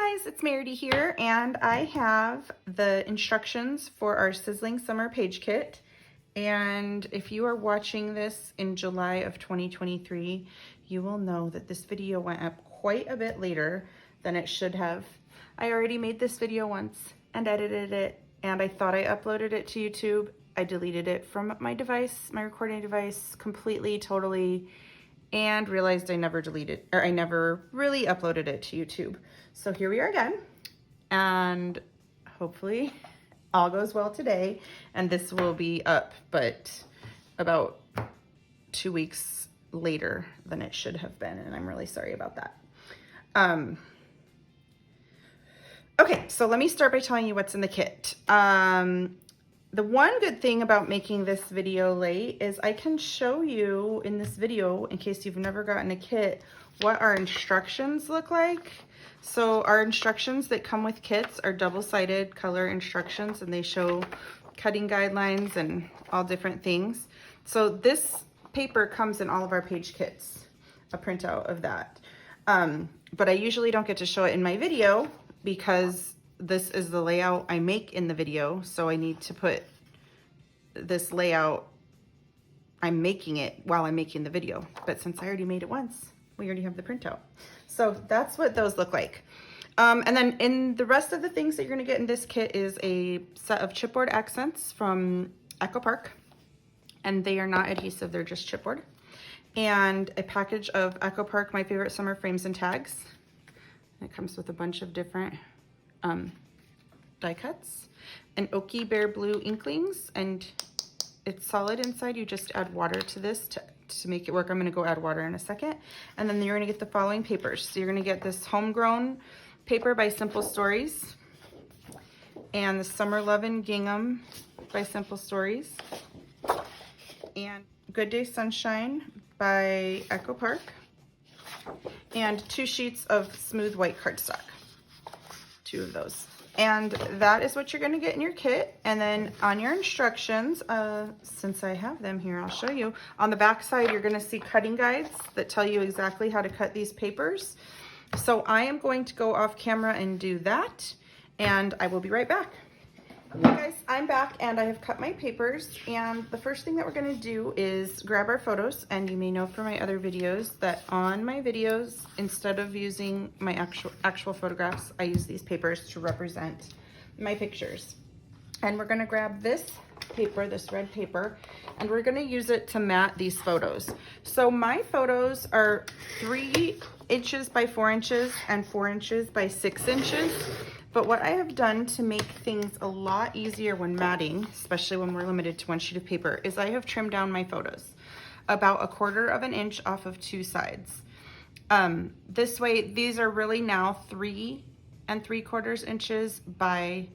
guys, it's Meridy here, and I have the instructions for our Sizzling Summer Page Kit. And if you are watching this in July of 2023, you will know that this video went up quite a bit later than it should have. I already made this video once and edited it, and I thought I uploaded it to YouTube. I deleted it from my device, my recording device, completely, totally, and realized I never really uploaded it to YouTube. So here we are again, and hopefully all goes well today, and this will be up, but about 2 weeks later than it should have been, and I'm really sorry about that. Okay, so let me start by telling you what's in the kit. The one good thing about making this video late is I can show you in this video, in case you've never gotten a kit, what our instructions look like. So our instructions that come with kits are double-sided color instructions, and they show cutting guidelines and all different things. So this paper comes in all of our page kits, a printout of that. But I usually don't get to show it in my video because this is the layout I make in the video, so I need to put this layout, I'm making it while I'm making the video. But since I already made it once, we already have the printout. So that's what those look like. And then in the rest of the things that you're gonna get in this kit is a set of chipboard accents from Echo Park. And they are not adhesive, they're just chipboard. And a package of Echo Park My Favorite Summer frames and tags. It comes with a bunch of different die cuts, and Oaky Bear Blue inklings, and it's solid inside. You just add water to this to make it work. I'm going to go add water in a second. And then you're going to get the following papers. So you're going to get this Homegrown paper by Simple Stories, and the Summer Lovin' Gingham by Simple Stories, and Good Day Sunshine by Echo Park, and 2 sheets of smooth white cardstock, 2 of those. And that is what you're going to get in your kit. And then on your instructions, since I have them here, I'll show you. On the back side, you're going to see cutting guides that tell you exactly how to cut these papers. So I am going to go off camera and do that, and I will be right back. Okay guys, I'm back, and I have cut my papers, and the first thing that we're going to do is grab our photos. And you may know from my other videos that on my videos, instead of using my actual photographs, I use these papers to represent my pictures. And we're going to grab this paper, this red paper, and we're going to use it to mat these photos. So my photos are 3 inches by 4 inches and 4 inches by 6 inches. But what I have done to make things a lot easier when matting, especially when we're limited to 1 sheet of paper, is I have trimmed down my photos about 1/4 of an inch off of 2 sides. This way, these are really now 3 3/4 inches by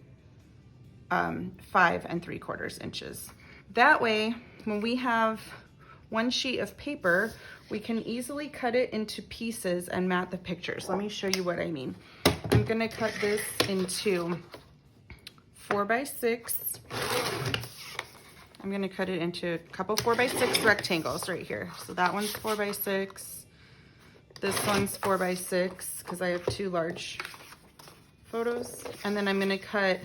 5 3/4 inches. That way, when we have 1 sheet of paper, we can easily cut it into pieces and mat the pictures. Let me show you what I mean. I'm gonna cut this into 4 by 6. I'm gonna cut it into a couple 4 by 6 rectangles right here. So that one's 4 by 6. This one's 4 by 6 because I have 2 large photos. And then I'm gonna cut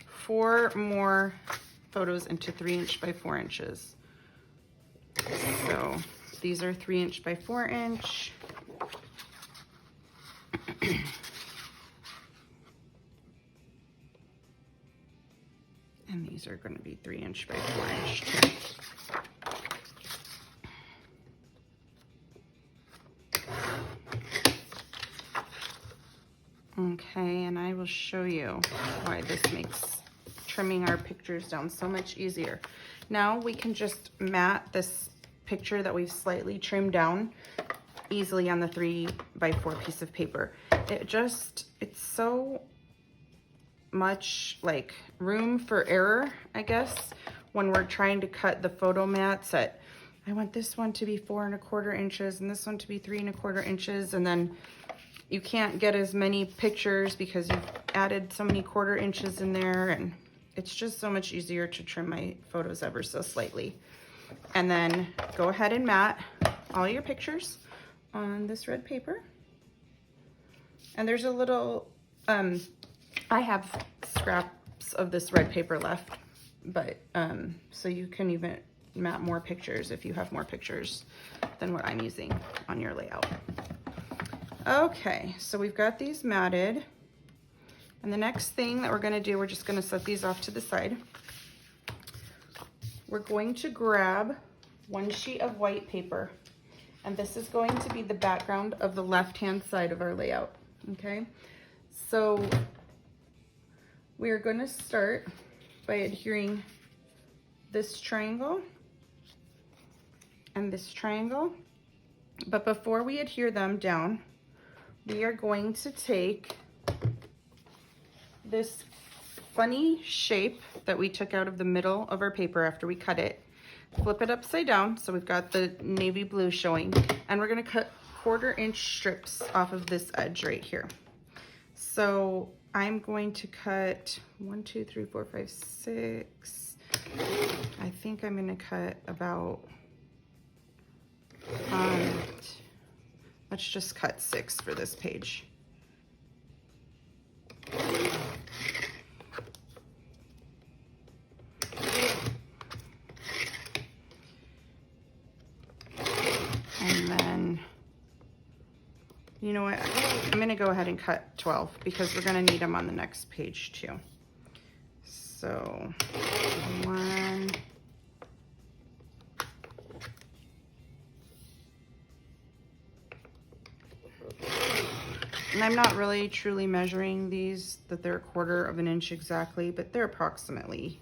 4 more photos into 3 inch by 4 inches. So these are 3 inch by 4 inch. And these are going to be 3 inch by 4 inch too. Okay, and I will show you why this makes trimming our pictures down so much easier. Now we can just mat this picture that we've slightly trimmed down easily on the 3 by 4 piece of paper. It's so much like room for error, I guess, when we're trying to cut the photo mats at, I want this one to be 4 1/4 inches and this one to be 3 1/4 inches, and then you can't get as many pictures because you've added so many 1/4 inches in there, and it's just so much easier to trim my photos ever so slightly. And then go ahead and mat all your pictures on this red paper. And there's a little I have scraps of this red paper left, but so you can even mat more pictures if you have more pictures than what I'm using on your layout. Okay, so we've got these matted. And the next thing that we're gonna do, we're just gonna set these off to the side. We're going to grab one sheet of white paper, and this is going to be the background of the left-hand side of our layout, okay? So we're gonna start by adhering this triangle and this triangle. But before we adhere them down, we are going to take this funny shape that we took out of the middle of our paper after we cut it, flip it upside down, so we've got the navy blue showing, and we're gonna cut 1/4 inch strips off of this edge right here. So I'm going to cut 1, 2, 3, 4, 5, 6. I think I'm gonna cut about, let's just cut 6 for this page. And then, you know what, I'm gonna go ahead and cut 12 because we're gonna need them on the next page too. So 1, and I'm not really truly measuring these, that they're 1/4 of an inch exactly, but they're approximately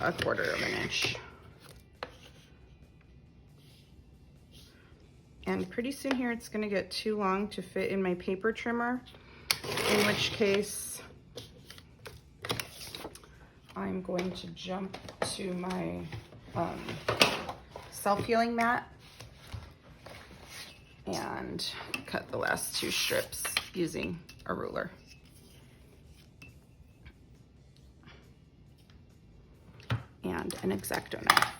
1/4 of an inch. And pretty soon here, it's gonna get too long to fit in my paper trimmer, in which case I'm going to jump to my self-healing mat and cut the last 2 strips using a ruler. And an X-Acto knife.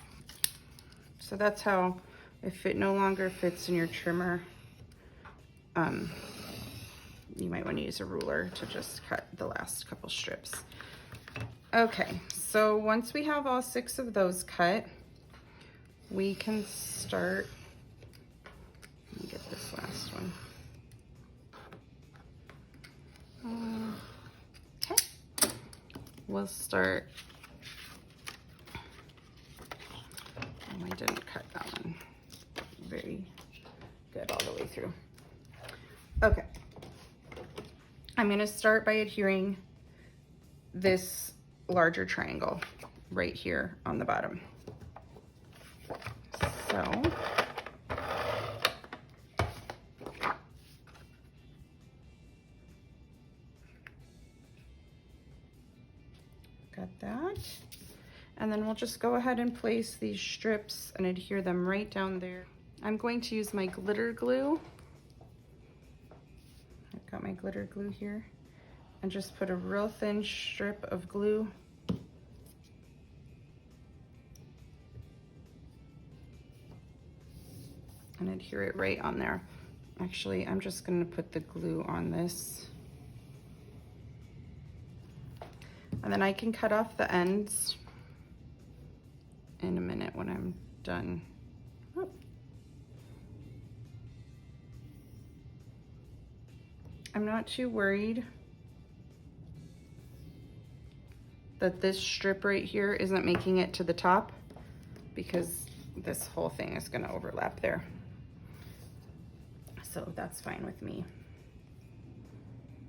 So that's how, if it no longer fits in your trimmer, you might want to use a ruler to just cut the last couple strips. Okay, so once we have all 6 of those cut, we can start. Let me get this last one. Okay, we'll start. Oh, I didn't cut that one very good all the way through. Okay, I'm gonna start by adhering this larger triangle right here on the bottom. So got that. And then we'll just go ahead and place these strips and adhere them right down there. I'm going to use my glitter glue. I've got my glitter glue here. And just put a real thin strip of glue and adhere it right on there. Actually, I'm just gonna put the glue on this. And then I can cut off the ends in a minute when I'm done. Oh. I'm not too worried that this strip right here isn't making it to the top, because this whole thing is gonna overlap there. So that's fine with me.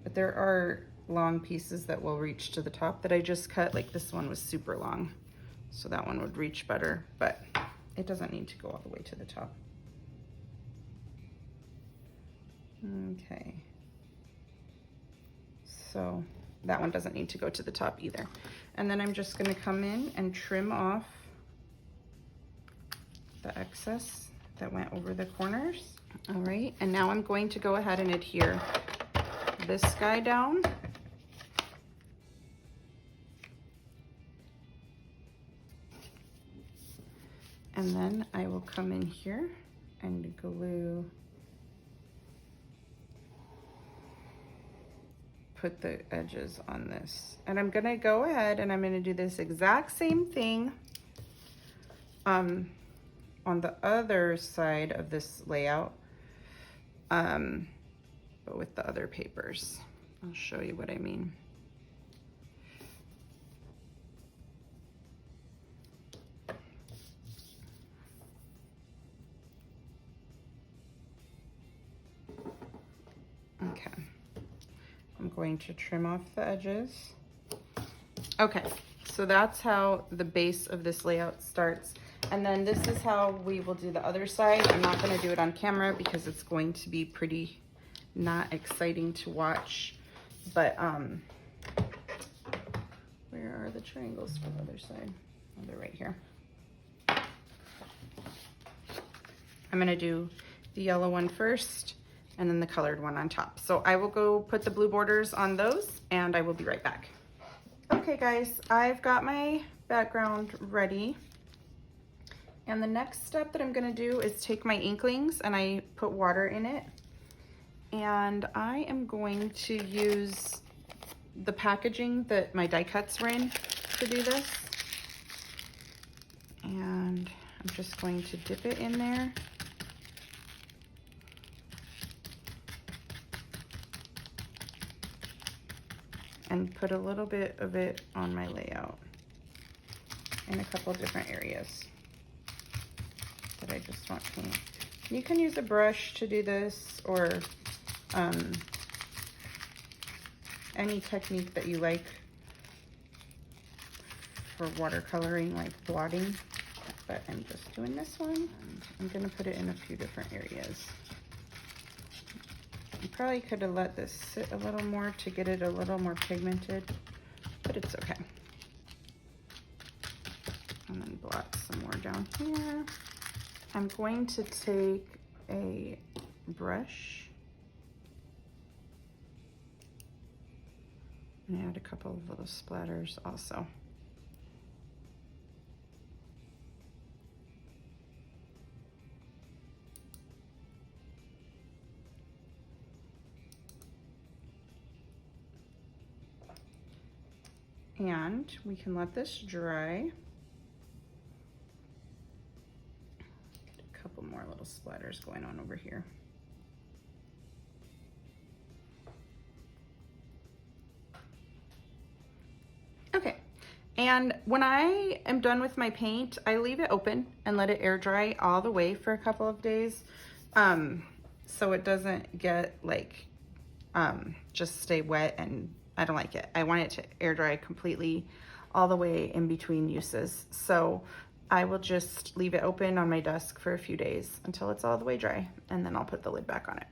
But there are long pieces that will reach to the top that I just cut, like this one was super long. So that one would reach better, but it doesn't need to go all the way to the top. Okay. So that one doesn't need to go to the top either. And then I'm just gonna come in and trim off the excess that went over the corners. All right, and now I'm going to go ahead and adhere this guy down. And then I will come in here and glue put the edges on this. And I'm gonna go ahead and I'm gonna do this exact same thing on the other side of this layout, but with the other papers. I'll show you what I mean. Okay, I'm going to trim off the edges. Okay, so that's how the base of this layout starts. And then this is how we will do the other side. I'm not gonna do it on camera because it's going to be pretty not exciting to watch. But where are the triangles for the other side? Oh, they're right here. I'm gonna do the yellow one first and then the colored one on top. So I will go put the blue borders on those and I will be right back. Okay guys, I've got my background ready. And the next step that I'm gonna do is take my inklings and I put water in it. And I am going to use the packaging that my die cuts were in to do this. And I'm just going to dip it in there. And put a little bit of it on my layout in a couple different areas that I just want paint. You can use a brush to do this, or any technique that you like for watercoloring, like blotting, but I'm just doing this one. And I'm gonna put it in a few different areas. I probably could have let this sit a little more to get it a little more pigmented, but it's okay. And then blot some more down here. I'm going to take a brush and add a couple of little splatters also. And we can let this dry. Get a couple more little splatters going on over here. Okay, and when I am done with my paint, I leave it open and let it air dry all the way for a couple of days, so it doesn't get like, just stay wet, and I don't like it. I want it to air dry completely all the way in between uses. So I will just leave it open on my desk for a few days until it's all the way dry, and then I'll put the lid back on it.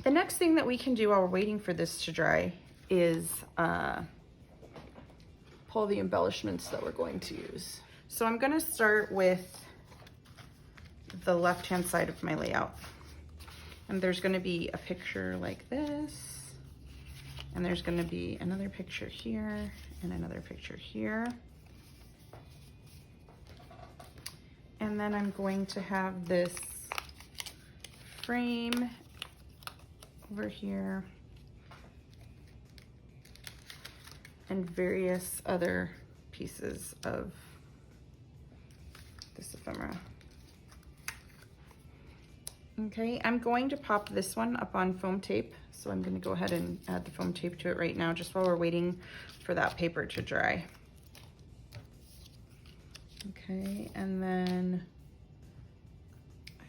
The next thing that we can do while we're waiting for this to dry is pull the embellishments that we're going to use. So I'm gonna start with the left-hand side of my layout. And there's gonna be a picture like this, and there's gonna be another picture here, and another picture here. And then I'm going to have this frame over here, and various other pieces of this ephemera. Okay, I'm going to pop this one up on foam tape. So I'm gonna go ahead and add the foam tape to it right now, just while we're waiting for that paper to dry. Okay, and then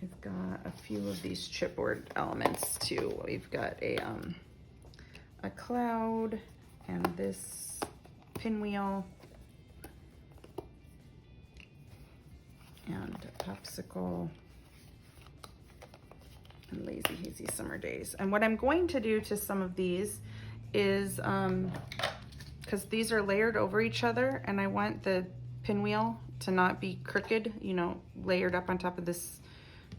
I've got a few of these chipboard elements too. We've got a cloud and this pinwheel and a popsicle and lazy hazy summer days. And what I'm going to do to some of these is, because these are layered over each other, and I want the pinwheel to not be crooked, you know, layered up on top of this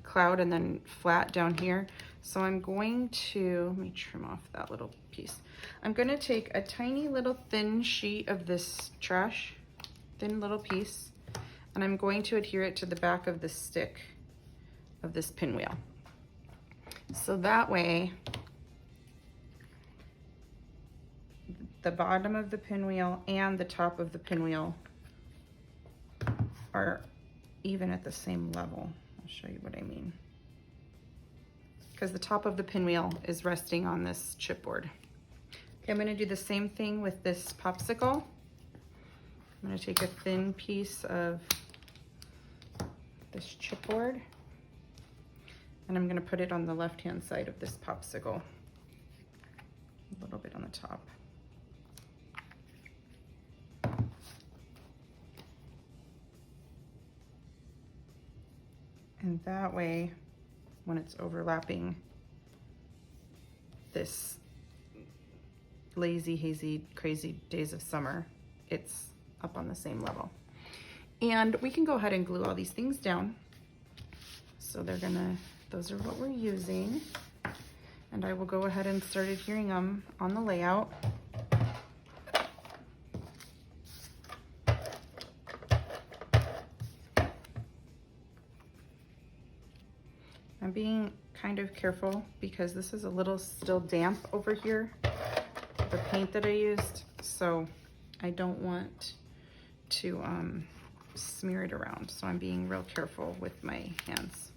cloud and then flat down here. So I'm going to, let me trim off that little piece. I'm gonna take a tiny little thin sheet of this trash, thin little piece, and I'm going to adhere it to the back of the stick of this pinwheel. So that way the bottom of the pinwheel and the top of the pinwheel are even at the same level. I'll show you what I mean. Because the top of the pinwheel is resting on this chipboard. Okay, I'm gonna do the same thing with this popsicle. I'm gonna take a thin piece of this chipboard and I'm gonna put it on the left-hand side of this popsicle. A little bit on the top. And that way, when it's overlapping this lazy, hazy, crazy days of summer, it's up on the same level. And we can go ahead and glue all these things down. So those are what we're using. And I will go ahead and start adhering them on the layout. I'm being kind of careful because this is a little still damp over here, the paint that I used, so I don't want to smear it around. So I'm being real careful with my hands.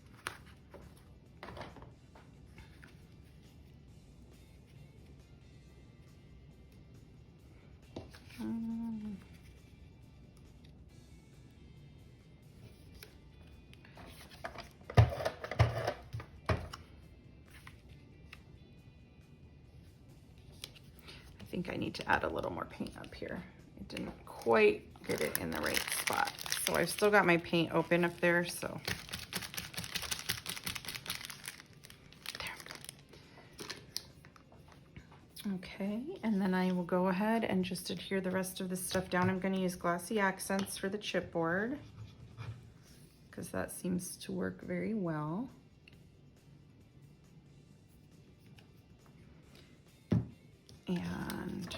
I think I need to add a little more paint up here. I didn't quite get it in the right spot. So I've still got my paint open up there, so. There we go. Okay, and then I will go ahead and just adhere the rest of this stuff down. I'm gonna use glossy accents for the chipboard because that seems to work very well. And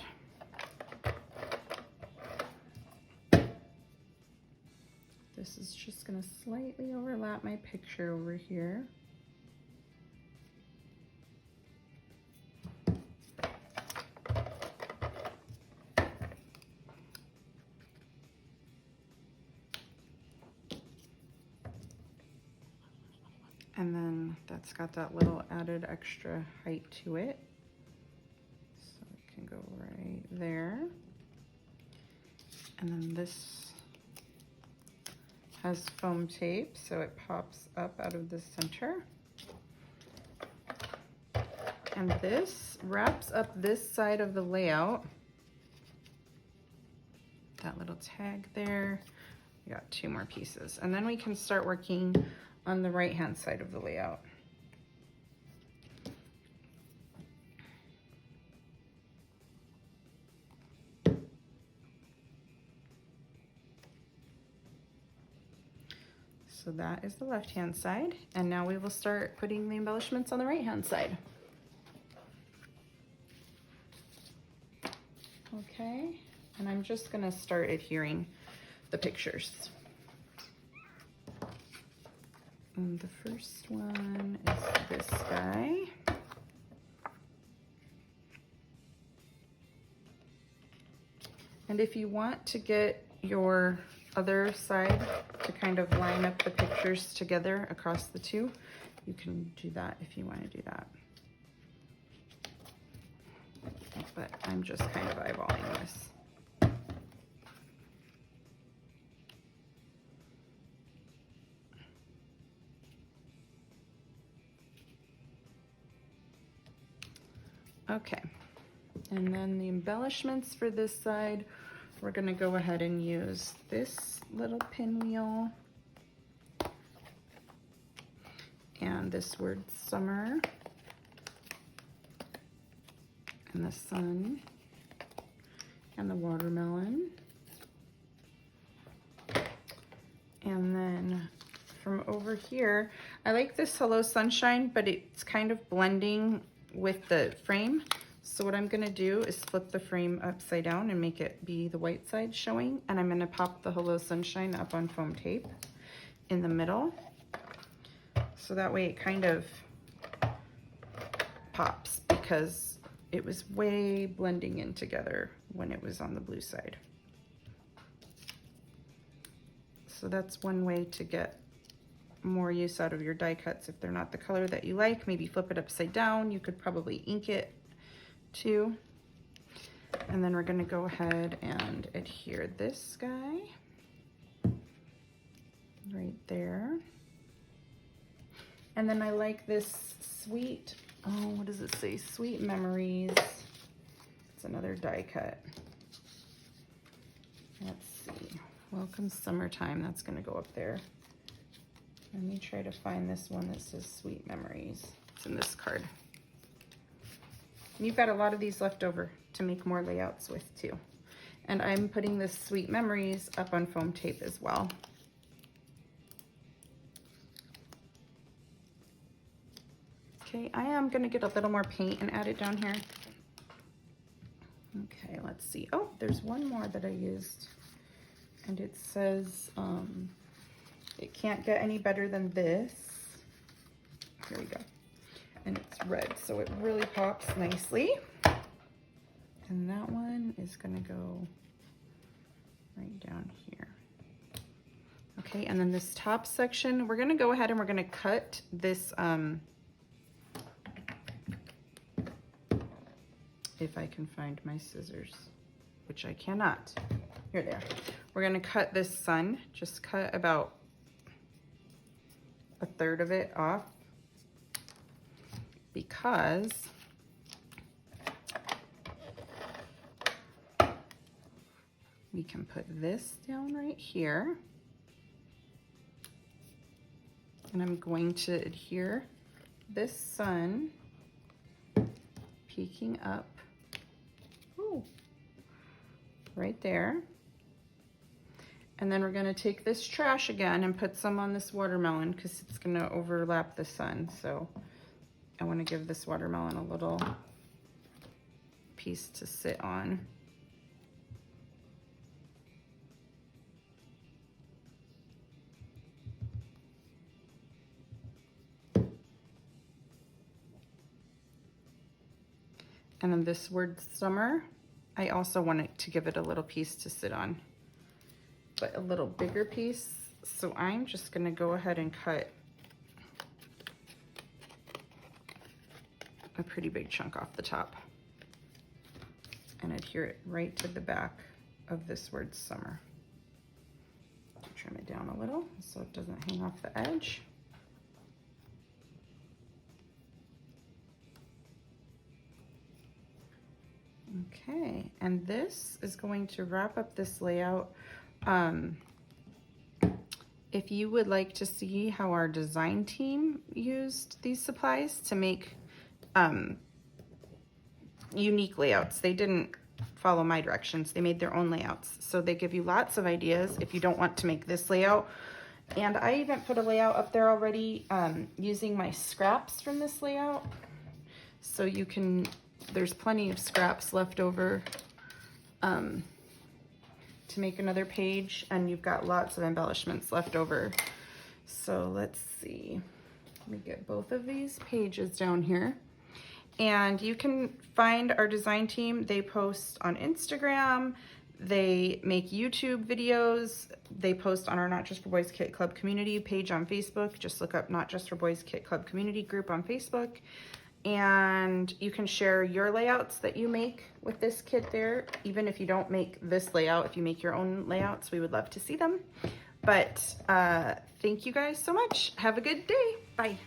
this is just going to slightly overlap my picture over here. And then that's got that little added extra height to it. Can go right there. And then this has foam tape, so it pops up out of the center. And this wraps up this side of the layout. That little tag there. We got 2 more pieces. And then we can start working on the right-hand side of the layout. So that is the left-hand side, and now we will start putting the embellishments on the right-hand side. Okay, and I'm just gonna start adhering the pictures. And the first one is this guy. And if you want to get your other side to kind of line up the pictures together across the two, you can do that if you want to do that. But I'm just kind of eyeballing this. Okay, and then the embellishments for this side, we're going to go ahead and use this little pinwheel and this word summer and the sun and the watermelon. And then from over here, I like this Hello Sunshine, but it's kind of blending with the frame. So what I'm gonna do is flip the frame upside down and make it be the white side showing. And I'm gonna pop the Hello Sunshine up on foam tape in the middle. So that way it kind of pops, because it was way blending in together when it was on the blue side. So that's one way to get more use out of your die cuts. If they're not the color that you like, maybe flip it upside down. You could probably ink it too. And then we're gonna go ahead and adhere this guy right there. And then I like this sweet, oh, what does it say? Sweet Memories. It's another die cut. Let's see. Welcome Summertime. That's gonna go up there. Let me try to find this one that says Sweet Memories. It's in this card. And you've got a lot of these left over to make more layouts with too. And I'm putting this Sweet Memories up on foam tape as well. Okay, I am gonna get a little more paint and add it down here. Okay, let's see. Oh, there's one more that I used. And it says, it can't get any better than this. Here we go. And it's red, so it really pops nicely. And that one is gonna go right down here. Okay, and then this top section, we're gonna go ahead and we're gonna cut this, if I can find my scissors, which I cannot. Here they are. We're gonna cut this sun, just cut about 1/3 of it off, because we can put this down right here. And I'm going to adhere this sun peeking up, ooh, right there. And then we're gonna take this trash again and put some on this watermelon because it's gonna overlap the sun. So I wanna give this watermelon a little piece to sit on. And then this word summer, I also wanted to give it a little piece to sit on, but a little bigger piece. So I'm just gonna go ahead and cut a pretty big chunk off the top and adhere it right to the back of this word summer. Trim it down a little so it doesn't hang off the edge. Okay, and this is going to wrap up this layout. If you would like to see how our design team used these supplies to make unique layouts, they didn't follow my directions, they made their own layouts. So they give you lots of ideas if you don't want to make this layout. And I even put a layout up there already using my scraps from this layout. So you can, there's plenty of scraps left over to make another page, and you've got lots of embellishments left over. So let's see, let me get both of these pages down here. And you can find our design team. They post on Instagram, they make YouTube videos, they post on our Not Just for Boys Kit Club community page on Facebook. Just look up Not Just for Boys Kit Club community group on Facebook. And you can share your layouts that you make with this kit there. Even if you don't make this layout, if you make your own layouts, we would love to see them. But thank you guys so much. Have a good day. Bye.